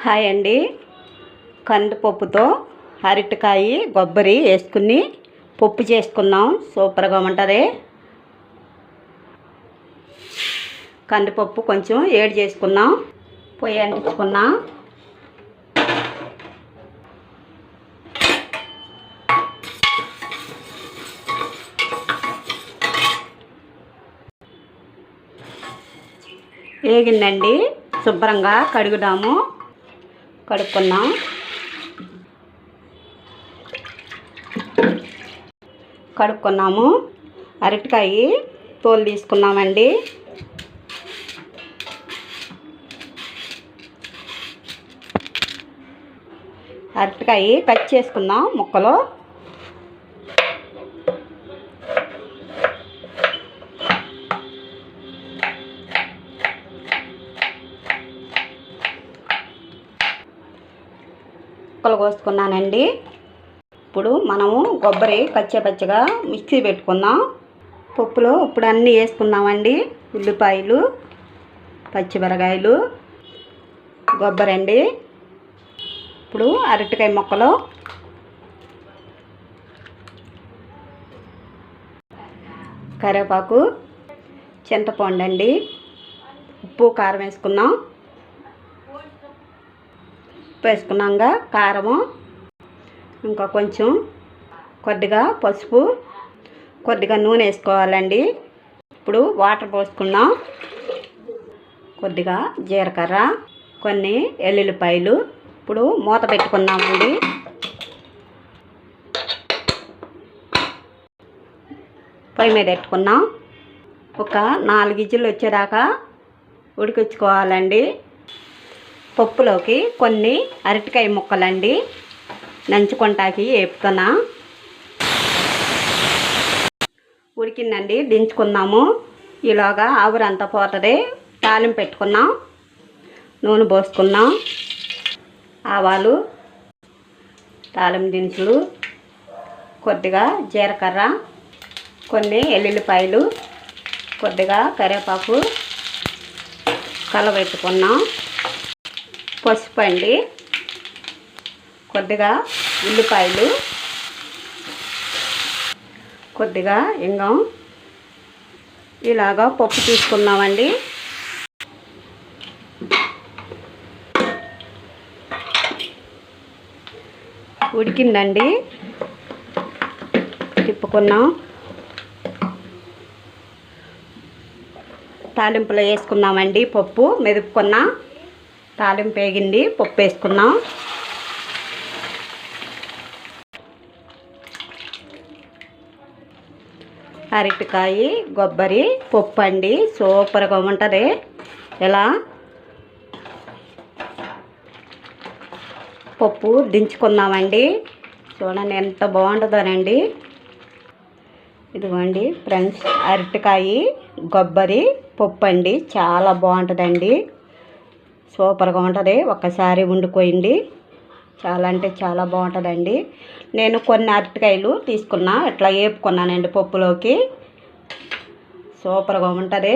Hi అండి. కందిపప్పుతో అరటికాయ కొబ్బరి వేసుకుని పప్పు చేసుకున్నాం. సూపర్గా ఉంటుంది. కందిపప్పు కొంచెం ఏడు చేసుకున్నాం. పొయ్యి అంటించుకున్నాం. వేగిందండి. శుభ్రంగా కడుక్కున్నాం. కడుక్కున్నాము. అరటికాయ తోలు తీసుకున్నామండి. అరటికాయ కట్ చేసుకుందాం ముక్కలు. ముక్కలు కోసుకున్నానండి. ఇప్పుడు మనము కొబ్బరి పచ్చగా మిక్సీ పెట్టుకుందాం. పప్పులో ఇప్పుడు అన్నీ వేసుకున్నామండి. ఉల్లిపాయలు, పచ్చిమిరకాయలు, కొబ్బరి అండి. ఇప్పుడు అరటికాయ ముక్కలు, కరివేపాకు, చింతపండు అండి. ఉప్పు కారం వేసుకున్నాం. ఉప్పు వేసుకున్నాక కారము, ఇంకా కొంచెం కొద్దిగా పసుపు, కొద్దిగా నూనె వేసుకోవాలండి. ఇప్పుడు వాటర్ పోసుకున్నాం. కొద్దిగా జీలకర్ర, కొన్ని ఎల్లుల్లిపాయలు. ఇప్పుడు మూత పెట్టుకున్నామండి. పొయ్యి మీద పెట్టుకున్నాం. ఒక 4 విజిల్లు వచ్చేదాకా ఉడికించుకోవాలండి. పప్పులోకి కొన్ని అరటికాయ ముక్కలండి నంచుకుంటాకి వేపుతున్నా. ఉడికిందండి, దించుకుందాము. ఈలోగా ఆవిరంతా పోతుంది. తాలింపు పెట్టుకున్నాం. నూనె పోసుకున్నాం. ఆవాలు, తాలింపు దినుసులు, కొద్దిగా జీలకర్ర, కొన్ని ఎల్లుల్లిపాయలు, కొద్దిగా కరివేపాకు కలబెట్టుకున్నాం. పసుపు అండి, కొద్దిగా ఉల్లిపాయలు, కొద్దిగా ఇంగం. ఇలాగా పప్పు తీసుకున్నామండి. ఉడికిందండి, తిప్పుకున్నాం. తాలింపులో వేసుకున్నామండి. పప్పు మెదుపుకున్నాం. తాలింపు వేగింది, పప్పు వేసుకున్నాం. అరటికాయ కొబ్బరి పప్పు అండి. సూపర్గా ఉంటుంది. ఇలా పప్పు దించుకుందామండి. చూడండి ఎంత బాగుంటుందోనండి. ఇదిగోండి ఫ్రెండ్స్, అరటికాయ కొబ్బరి పప్పు అండి. చాలా బాగుంటుందండి. సూపర్గా ఉంటుంది. ఒక్కసారి వండుకోండి. చాలా అంటే చాలా బాగుంటుందండి. నేను కొన్ని అరటికాయలు తీసుకున్నా, ఇట్లా వేపుకున్నానండి పప్పులోకి. సూపర్గా ఉంటుంది.